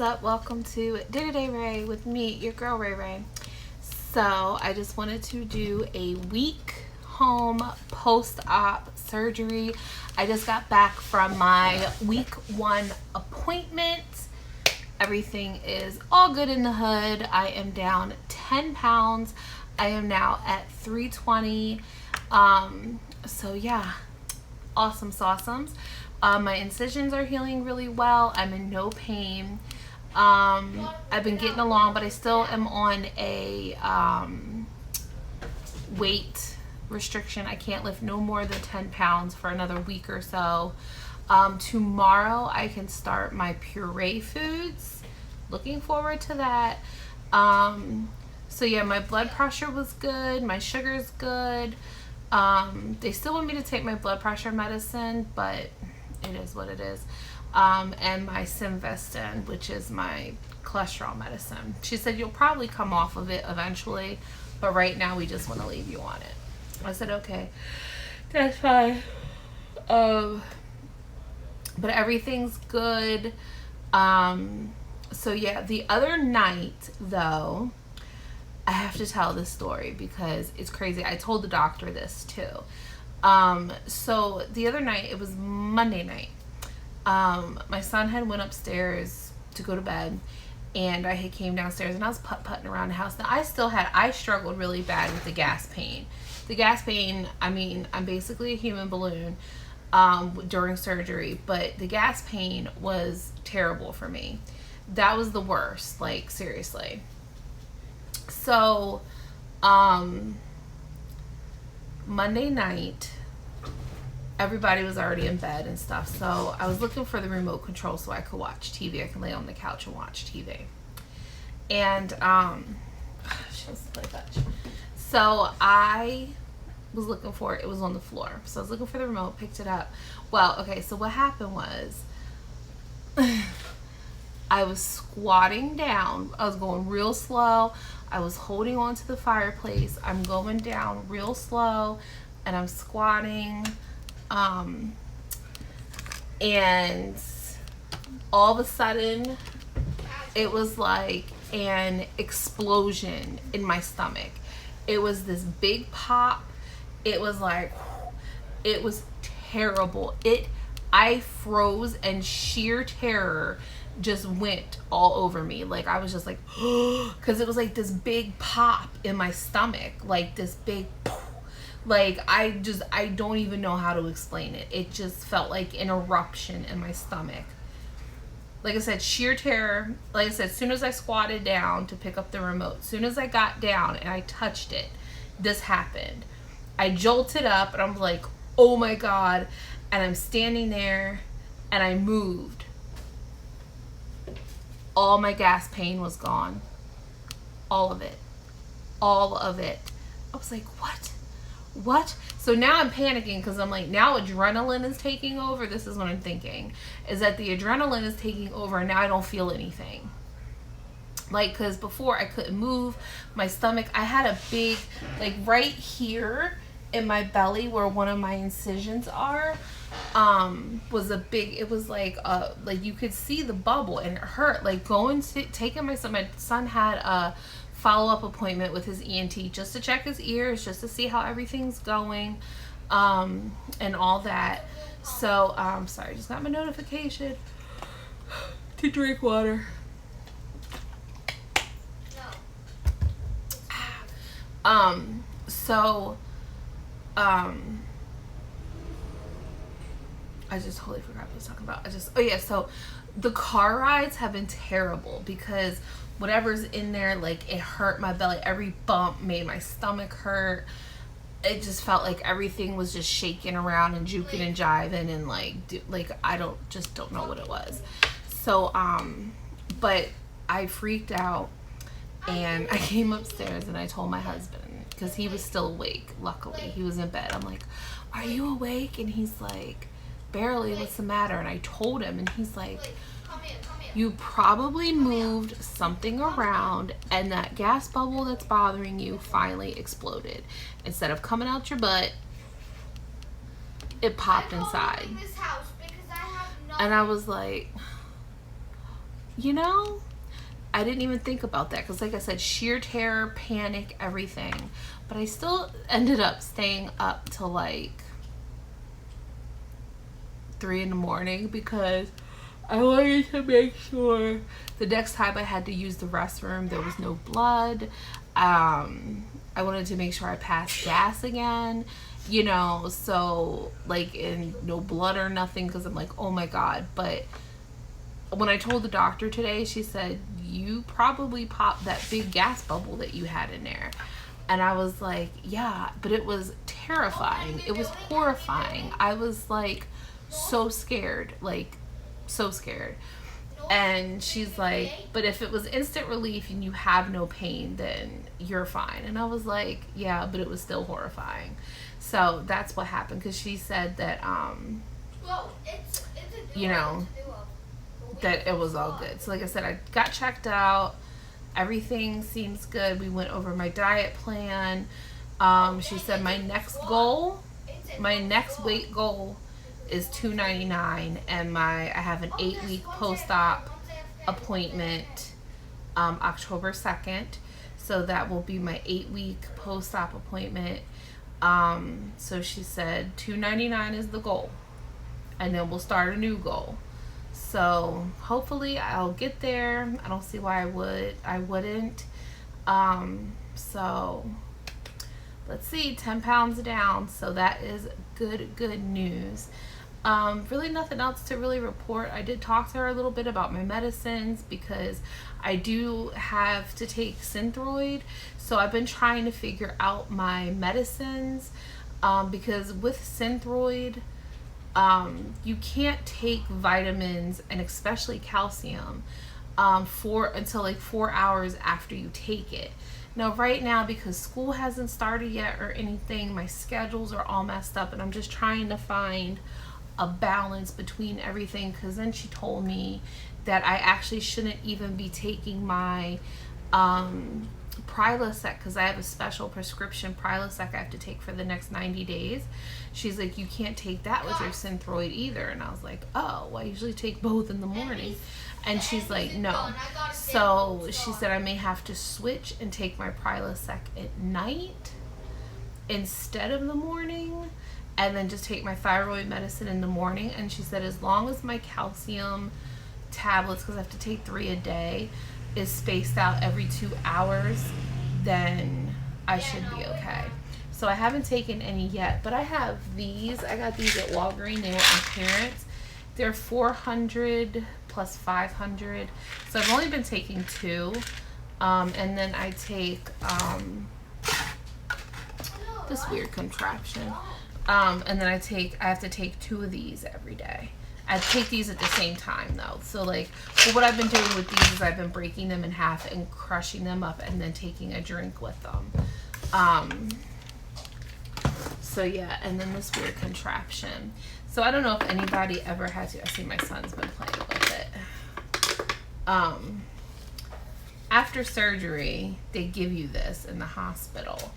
up? Welcome to To Day Rae with me, your girl Ray Ray. So I just wanted to do a week home post-op surgery. I just got back from my week 1 appointment. Everything is all good in the hood. I am down 10 pounds. I am now at 320. So yeah, awesome sauceums. My incisions are healing really well. I'm in no pain. I've been getting along, but I still am on a weight restriction. I can't lift no more than 10 pounds for another week or so. Tomorrow I can start my puree foods. Looking forward to that. So yeah, my blood pressure was good. My sugar's good. They still want me to take my blood pressure medicine, but it is what it is. And my Simvestin, which is my cholesterol medicine. She said you'll probably come off of it eventually, but right now we just want to leave you on it. I said okay, that's fine. But everything's good. So yeah, the other night though, I have to tell this story because it's crazy. I told the doctor this too. So the other night, it was Monday night. My son had went upstairs to go to bed, and I had came downstairs and I was putting around the house. Now I struggled really bad with the gas pain. The gas pain, I mean, I'm basically a human balloon during surgery, but the gas pain was terrible for me. That was the worst, like seriously. So, Monday night, everybody was already in bed and stuff, so I was looking for the remote control so I could watch TV. I can lay on the couch and watch TV. And she wants to play fetch. So I was looking for it. It was on the floor. So I was looking for the remote, picked it up. Well, okay, so what happened was I was squatting down. I was going real slow. I was holding on to the fireplace. I'm going down real slow and I'm squatting. And all of a sudden it was like an explosion in my stomach. It was this big pop. It was like, it was terrible. I froze and sheer terror just went all over me. Like I was just like, because it was like this big pop in my stomach, like this big, like I don't even know how to explain it. It just felt like an eruption in my stomach. Like I said, sheer terror. Like I said, as soon as I squatted down to pick up the remote, as soon as I got down and I touched it, this happened. I jolted up and I'm like, oh my God. And I'm standing there and I moved. All my gas pain was gone. All of it. All of it. I was like, what? So now I'm panicking because I'm like, now adrenaline is taking over. This is what I'm thinking, is that the adrenaline is taking over and now I don't feel anything. Like, because before I couldn't move my stomach. I had a big, like right here in my belly where one of my incisions are, was a big, it was like you could see the bubble and it hurt. Like taking my son had a follow-up appointment with his ENT just to check his ears, just to see how everything's going, and all that. So sorry, just got my notification to drink water. I just totally forgot what I was talking about. So the car rides have been terrible because whatever's in there, like it hurt my belly. Every bump made my stomach hurt. It just felt like everything was just shaking around and juking and jiving and like I don't know what it was. So but I freaked out and I came upstairs and I told my husband, because he was still awake. Luckily he was in bed. I'm like, are you awake? And he's like, barely, what's the matter? And I told him and he's like, you probably moved something around and that gas bubble that's bothering you finally exploded. Instead of coming out your butt, it popped inside. And I was like, you know, I didn't even think about that because, like I said, sheer terror, panic, everything. But I still ended up staying up till like 3 in the morning because I wanted to make sure the next time I had to use the restroom, there was no blood. I wanted to make sure I passed gas again, you know, so like, and no blood or nothing, because I'm like, oh my God. But when I told the doctor today, she said, you probably popped that big gas bubble that you had in there. And I was like, yeah, but it was terrifying. It was horrifying. I was like so scared, like so scared. And she's like, but if it was instant relief and you have no pain, then you're fine. And I was like, yeah, but it was still horrifying. So that's what happened, because she said that, you know, that it was all good. So like I said, I got checked out. Everything seems good. We went over my diet plan. She said my next weight goal is 299, and I have an 8-week post-op appointment October 2nd. So that will be my 8-week post-op appointment. So she said 299 is the goal, and then we'll start a new goal. So hopefully I'll get there. I don't see why I wouldn't. So let's see, 10 pounds down. So that is good news. Really nothing else to really report. I did talk to her a little bit about my medicines because I do have to take Synthroid. So I've been trying to figure out my medicines, because with Synthroid, you can't take vitamins, and especially calcium, until like 4 hours after you take it. Now right now, because school hasn't started yet or anything, my schedules are all messed up, and I'm just trying to find a balance between everything, because then she told me that I actually shouldn't even be taking my Prilosec, because I have a special prescription Prilosec I have to take for the next 90 days. She's like, you can't take that with your Synthroid either. And I was like, oh, well, I usually take both in the morning. And she's like, no. So she said I may have to switch and take my Prilosec at night instead of the morning, and then just take my thyroid medicine in the morning. And she said as long as my calcium tablets, because I have to take 3 a day, is spaced out every 2 hours, then I should be okay. So I haven't taken any yet, but I have these. I got these at Walgreens. They were on clearance. They're 400 plus 500. So I've only been taking 2. And then I take this weird contraption. And then I have to take 2 of these every day. I take these at the same time though. So like, well, what I've been doing with these is I've been breaking them in half and crushing them up and then taking a drink with them. So yeah, and then this weird contraption. So I don't know if anybody ever had to, I see my son's been playing with it. After surgery, they give you this in the hospital.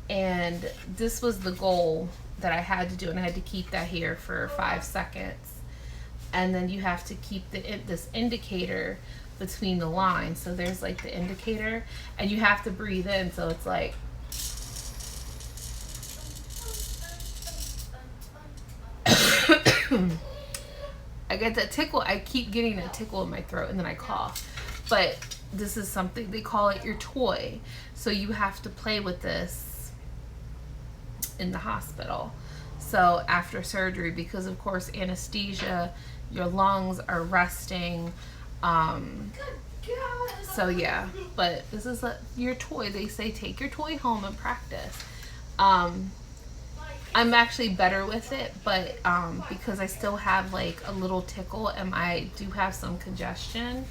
And this was the goal that I had to do, and I had to keep that here for 5 seconds. And then you have to keep this indicator between the lines. So there's like the indicator, and you have to breathe in. So it's like, I get that tickle. I keep getting that tickle in my throat, and then I cough. But this is something, they call it your toy. So you have to play with this in the hospital. So after surgery, because of course anesthesia, your lungs are resting. So yeah, but this is your toy. They say take your toy home and practice. I'm actually better with it, but because I still have like a little tickle and I do have some congestion,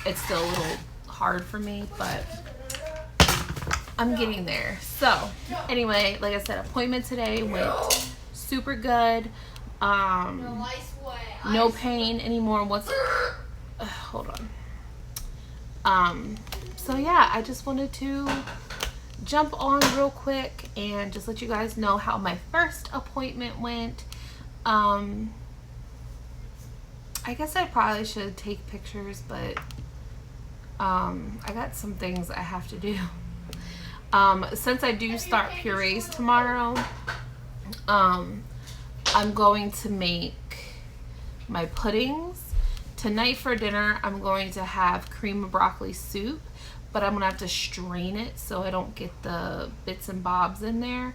it's still a little hard for me, but I'm getting there. So anyway, like I said, appointment today went super good. No pain anymore. Hold on. So yeah, I just wanted to jump on real quick and just let you guys know how my first appointment went. I guess I probably should take pictures, but I got some things I have to do. Since I do start purees tomorrow, I'm going to make my puddings. Tonight for dinner, I'm going to have cream of broccoli soup, but I'm gonna have to strain it so I don't get the bits and bobs in there.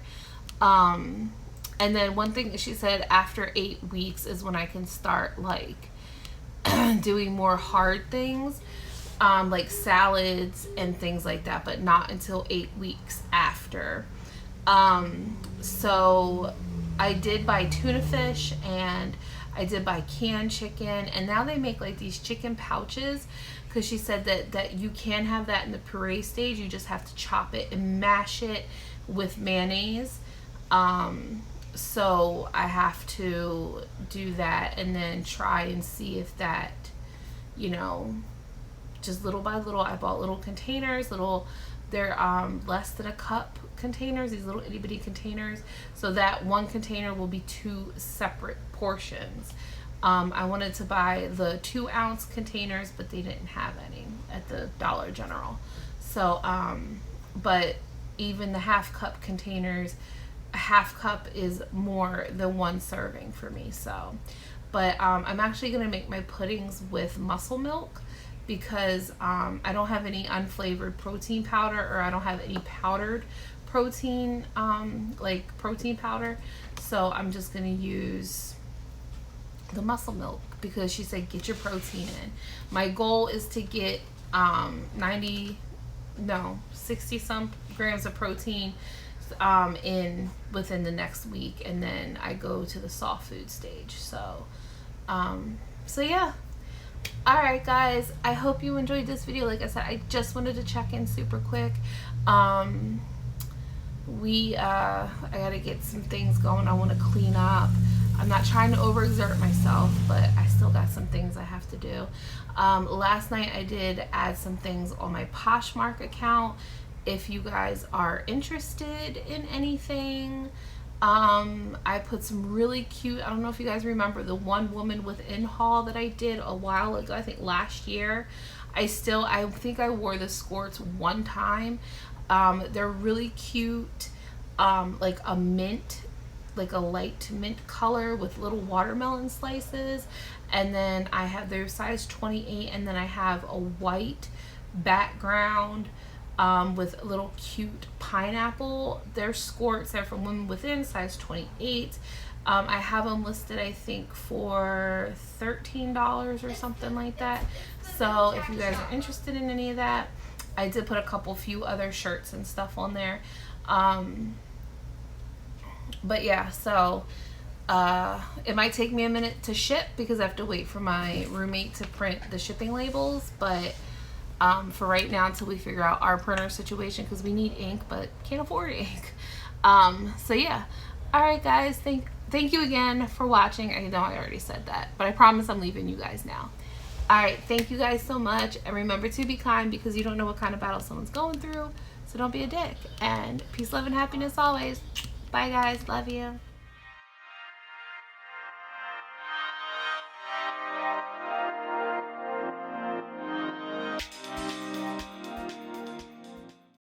And then one thing that she said, after 8 weeks is when I can start like doing more hard things, like salads and things like that, but not until 8 weeks after. So I did buy tuna fish and I did buy canned chicken, and now they make like these chicken pouches, because she said that you can have that in the puree stage. You just have to chop it and mash it with mayonnaise. So I have to do that and then try and see if that, you know, just little by little. I bought little containers, they're less than a cup containers, these little itty bitty containers, so that one container will be 2 separate portions. I wanted to buy the 2-ounce containers, but they didn't have any at the Dollar General. So but even the half cup containers, a half cup is more than 1 serving for me. So but I'm actually gonna make my puddings with muscle milk, because I don't have any unflavored protein powder, or I don't have any powdered protein, like protein powder. So I'm just gonna use the muscle milk, because she said get your protein in. My goal is to get 60 some grams of protein in within the next week, and then I go to the soft food stage. So so yeah. Alright guys, I hope you enjoyed this video. Like I said, I just wanted to check in super quick. I gotta get some things going. I want to clean up. I'm not trying to overexert myself, but I still got some things I have to do. Last night I did add some things on my Poshmark account. If you guys are interested in anything, I put some really cute, I don't know if you guys remember the one woman within haul that I did a while ago, I think last year. I think I wore the skirts one time. They're really cute, like a mint, like a light mint color with little watermelon slices, and then I have their size 28, and then I have a white background with a little cute pineapple. Their skirts are from Women Within, size 28. I have them listed, I think, for $13 or something like that. So if you guys are interested in any of that, I did put a few other shirts and stuff on there. But yeah, so it might take me a minute to ship, because I have to wait for my roommate to print the shipping labels. But for right now, until we figure out our printer situation, because we need ink but can't afford ink. So yeah. Alright guys, thank you again for watching. I know I already said that, but I promise I'm leaving you guys now. Alright, thank you guys so much, and remember to be kind, because you don't know what kind of battle someone's going through. So don't be a dick, and peace, love, and happiness always. Bye guys, love you.